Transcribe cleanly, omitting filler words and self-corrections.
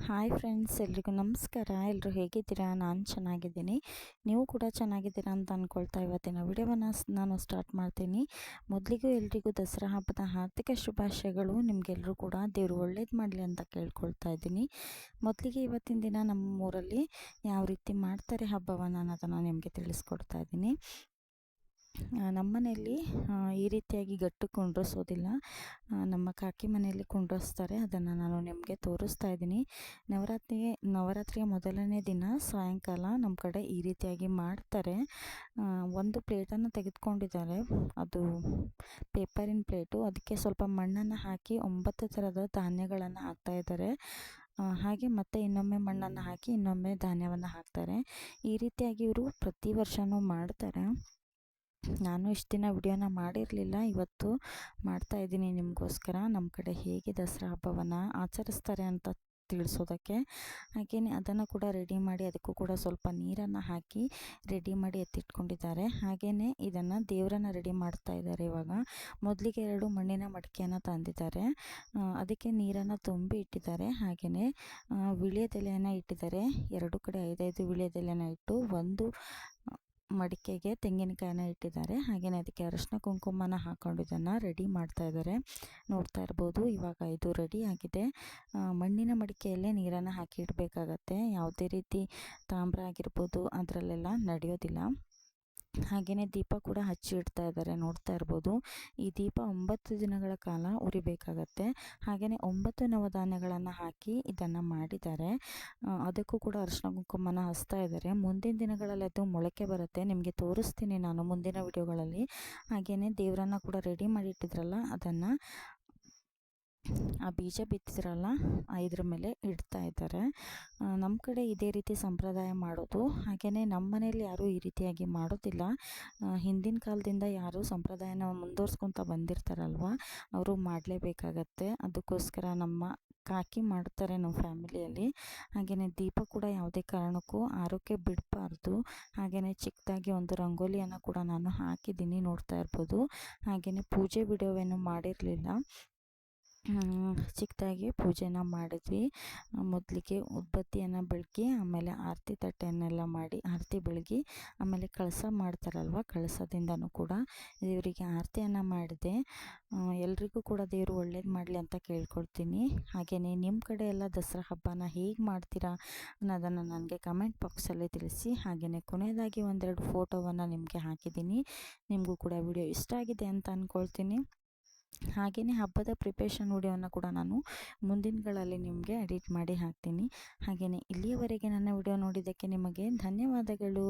Hi friends, ಎಲ್ರಿಗೂ ನಮಸ್ಕಾರ. ಎಲ್ಲರೂ ಹೇಗಿದ್ದೀರಾ? ನಾನು ಚೆನ್ನಾಗಿದ್ದೀನಿ. ನೀವು ಕೂಡ ಚೆನ್ನಾಗಿದ್ದೀರಾ ಅಂತ ಅಂದ್ಕೊಳ್ತಾ ಇವತ್ತಿನ ವಿಡಿಯೋವನ್ನು ನಾನು ಸ್ಟಾರ್ಟ್ ಮಾಡ್ತೀನಿ. ಮೊದಲಿಗೂ ಎಲ್ರಿಗೂ ದಸರಾ ಹಬ್ಬದ ಹಾರ್ದಿಕ ಶುಭಾಶಯಗಳು. ನಿಮಗೆಲ್ಲರೂ ಕೂಡ ದೇವರು ಒಳ್ಳೇದು ಮಾಡಲಿ ಅಂತ ಕೇಳ್ಕೊಳ್ತಾ ಇದ್ದೀನಿ. ಮೊದಲಿಗೆ ಇವತ್ತಿನ ದಿನ ನಮ್ಮೂರಲ್ಲಿ ಯಾವ ರೀತಿ ಮಾಡ್ತಾರೆ ಹಬ್ಬವನ್ನು ಅನ್ನೋದನ್ನು ನಿಮಗೆ ತಿಳಿಸ್ಕೊಡ್ತಾ ಇದ್ದೀನಿ. ನಮ್ಮ ಮನೆಯಲ್ಲಿ ಈ ರೀತಿಯಾಗಿ ಗಟ್ಟು ಕುಂಡ್ರಿಸೋದಿಲ್ಲ. ನಮ್ಮ ಕಾಕಿ ಮನೆಯಲ್ಲಿ ಕುಂಡ್ರಿಸ್ತಾರೆ. ಅದನ್ನು ನಾನು ನಿಮಗೆ ತೋರಿಸ್ತಾ ಇದ್ದೀನಿ. ನವರಾತ್ರಿಯ ಮೊದಲನೇ ದಿನ ಸಾಯಂಕಾಲ ನಮ್ಮ ಕಡೆ ಈ ರೀತಿಯಾಗಿ ಮಾಡ್ತಾರೆ. ಒಂದು ಪ್ಲೇಟನ್ನು ತೆಗೆದುಕೊಂಡಿದ್ದಾರೆ. ಅದು ಪೇಪರಿನ ಪ್ಲೇಟು. ಅದಕ್ಕೆ ಸ್ವಲ್ಪ ಮಣ್ಣನ್ನು ಹಾಕಿ 9 ಥರದ ಧಾನ್ಯಗಳನ್ನು ಹಾಕ್ತಾಯಿದ್ದಾರೆ. ಹಾಗೆ ಮತ್ತೆ ಇನ್ನೊಮ್ಮೆ ಮಣ್ಣನ್ನು ಹಾಕಿ ಇನ್ನೊಮ್ಮೆ ಧಾನ್ಯವನ್ನು ಹಾಕ್ತಾರೆ. ಈ ರೀತಿಯಾಗಿ ಇವರು ಪ್ರತಿ ವರ್ಷವೂ ಮಾಡ್ತಾರೆ. ನಾನು ಇಷ್ಟು ದಿನ ವಿಡಿಯೋನ ಮಾಡಿರಲಿಲ್ಲ, ಇವತ್ತು ಮಾಡ್ತಾಯಿದ್ದೀನಿ ನಿಮಗೋಸ್ಕರ. ನಮ್ಮ ಕಡೆ ಹೇಗೆ ದಸರಾ ಹಬ್ಬವನ್ನು ಆಚರಿಸ್ತಾರೆ ಅಂತ ತಿಳಿಸೋದಕ್ಕೆ. ಹಾಗೆಯೇ ಅದನ್ನು ಕೂಡ ರೆಡಿ ಮಾಡಿ ಅದಕ್ಕೂ ಕೂಡ ಸ್ವಲ್ಪ ನೀರನ್ನು ಹಾಕಿ ರೆಡಿ ಮಾಡಿ ಎತ್ತಿಟ್ಕೊಂಡಿದ್ದಾರೆ. ಹಾಗೆಯೇ ಇದನ್ನು ದೇವರನ್ನು ರೆಡಿ ಮಾಡ್ತಾ ಇದ್ದಾರೆ. ಇವಾಗ ಮೊದಲಿಗೆ 2 ಮಣ್ಣಿನ ಮಡಿಕೆಯನ್ನು ತಂದಿದ್ದಾರೆ. ಅದಕ್ಕೆ ನೀರನ್ನು ತುಂಬಿ ಇಟ್ಟಿದ್ದಾರೆ. ಹಾಗೆಯೇ ವೀಳ್ಯದೆಲೆಯನ್ನು ಇಟ್ಟಿದ್ದಾರೆ. 2 ಕಡೆ 5-5 ವೀಳ್ಯದೆಲೆಯನ್ನು ಇಟ್ಟು ಒಂದು ಮಡಿಕೆಗೆ ತೆಂಗಿನಕಾಯಿನ ಇಟ್ಟಿದ್ದಾರೆ. ಹಾಗೆಯೇ ಅದಕ್ಕೆ ಅರಿಶಿನ ಕುಂಕುಮನ ಹಾಕ್ಕೊಂಡು ಇದನ್ನು ರೆಡಿ ಮಾಡ್ತಾ ಇದ್ದಾರೆ. ನೋಡ್ತಾ ಇರ್ಬೋದು, ಇವಾಗ ಇದು ರೆಡಿ ಆಗಿದೆ. ಮಣ್ಣಿನ ಮಡಿಕೆಯಲ್ಲೇ ನೀರನ್ನು ಹಾಕಿ ಇಡಬೇಕಾಗತ್ತೆ. ಯಾವುದೇ ರೀತಿ ತಾಮ್ರ ಆಗಿರ್ಬೋದು ಅದರಲ್ಲೆಲ್ಲ ನಡೆಯೋದಿಲ್ಲ. ಹಾಗೆಯೇ ದೀಪ ಕೂಡ ಹಚ್ಚಿ ಇಡ್ತಾ ಇದ್ದಾರೆ. ನೋಡ್ತಾ ಇರ್ಬೋದು, ಈ ದೀಪ 9 ದಿನಗಳ ಕಾಲ ಉರಿಬೇಕಾಗತ್ತೆ. ಹಾಗೆಯೇ 9 ನವಧಾನ್ಯಗಳನ್ನು ಹಾಕಿ ಇದನ್ನು ಮಾಡಿದ್ದಾರೆ. ಅದಕ್ಕೂ ಕೂಡ ಅರಿಶಿನ ಕುಂಕುಮನ ಹಚ್ತಾ ಇದ್ದಾರೆ. ಮುಂದಿನ ದಿನಗಳಲ್ಲಿ ಅದು ಮೊಳಕೆ ಬರುತ್ತೆ, ನಿಮಗೆ ತೋರಿಸ್ತೀನಿ ನಾನು ಮುಂದಿನ ವಿಡಿಯೋಗಳಲ್ಲಿ. ಹಾಗೆಯೇ ದೇವರನ್ನು ಕೂಡ ರೆಡಿ ಮಾಡಿ ಇಟ್ಟಿದ್ರಲ್ಲ, ಅದನ್ನು ಆ ಬೀಜ ಬಿತ್ತಿದ್ರಲ್ಲ ಇದ್ರ ಮೇಲೆ ಇಡ್ತಾ ಇದ್ದಾರೆ. ನಮ್ಮ ಕಡೆ ಇದೇ ರೀತಿ ಸಂಪ್ರದಾಯ ಮಾಡೋದು. ಹಾಗೆಯೇ ನಮ್ಮ ಮನೇಲಿ ಯಾರೂ ಈ ರೀತಿಯಾಗಿ ಮಾಡೋದಿಲ್ಲ. ಹಿಂದಿನ ಕಾಲದಿಂದ ಯಾರು ಸಂಪ್ರದಾಯನ ಮುಂದುವರ್ಸ್ಕೊತ ಬಂದಿರ್ತಾರಲ್ವ, ಅವರು ಮಾಡಲೇಬೇಕಾಗತ್ತೆ. ಅದಕ್ಕೋಸ್ಕರ ನಮ್ಮ ಕಾಕಿ ಮಾಡ್ತಾರೆ ನಮ್ಮ ಫ್ಯಾಮಿಲಿಯಲ್ಲಿ. ಹಾಗೆಯೇ ದೀಪ ಕೂಡ ಯಾವುದೇ ಕಾರಣಕ್ಕೂ ಆರೋಕ್ಕೆ ಬಿಡಬಾರ್ದು. ಹಾಗೆಯೇ ಚಿಕ್ಕದಾಗಿ ಒಂದು ರಂಗೋಲಿಯನ್ನು ಕೂಡ ನಾನು ಹಾಕಿದ್ದೀನಿ, ನೋಡ್ತಾ ಇರ್ಬೋದು. ಹಾಗೆಯೇ ಪೂಜೆ ವಿಡಿಯೋವೇನು ಮಾಡಿರಲಿಲ್ಲ, ಚಿಕ್ಕದಾಗಿ ಪೂಜೆನ ಮಾಡಿದ್ವಿ. ಮೊದಲಿಗೆ ಉದ್ಬತ್ತಿಯನ್ನು ಬೆಳಗಿ ಆಮೇಲೆ ಆರತಿ ತಟ್ಟೆಯನ್ನೆಲ್ಲ ಮಾಡಿ ಆರತಿ ಬೆಳಗಿ ಆಮೇಲೆ ಕಳಸ ಮಾಡ್ತಾರಲ್ವ, ಕಳಸದಿಂದನೂ ಕೂಡ ದೇವರಿಗೆ ಆರತಿಯನ್ನು ಮಾಡಿದೆ. ಎಲ್ರಿಗೂ ಕೂಡ ದೇವರು ಒಳ್ಳೇದು ಮಾಡಲಿ ಅಂತ ಕೇಳ್ಕೊಳ್ತೀನಿ. ಹಾಗೆಯೇ ನಿಮ್ಮ ಕಡೆ ಎಲ್ಲ ದಸರಾ ಹಬ್ಬನ ಹೇಗೆ ಮಾಡ್ತೀರಾ ಅನ್ನೋದನ್ನು ನನಗೆ ಕಮೆಂಟ್ ಬಾಕ್ಸಲ್ಲಿ ತಿಳಿಸಿ. ಹಾಗೆಯೇ ಕೊನೆಯದಾಗಿ 1-2 ಫೋಟೋವನ್ನು ನಿಮಗೆ ಹಾಕಿದ್ದೀನಿ. ನಿಮಗೂ ಕೂಡ ವಿಡಿಯೋ ಇಷ್ಟ ಆಗಿದೆ ಅಂತ ಅಂದ್ಕೊಳ್ತೀನಿ. ಹಾಗೆಯೇ ಹಬ್ಬದ ಪ್ರಿಪ್ರೇಷನ್ ವಿಡಿಯೋನ ಕೂಡ ನಾನು ಮುಂದಿನಗಳಲ್ಲಿ ನಿಮಗೆ ಎಡಿಟ್ ಮಾಡಿ ಹಾಕ್ತೀನಿ. ಹಾಗೆಯೇ ಇಲ್ಲಿಯವರೆಗೆ ನನ್ನ ವಿಡಿಯೋ ನೋಡಿದ್ದಕ್ಕೆ ನಿಮಗೆ ಧನ್ಯವಾದಗಳು.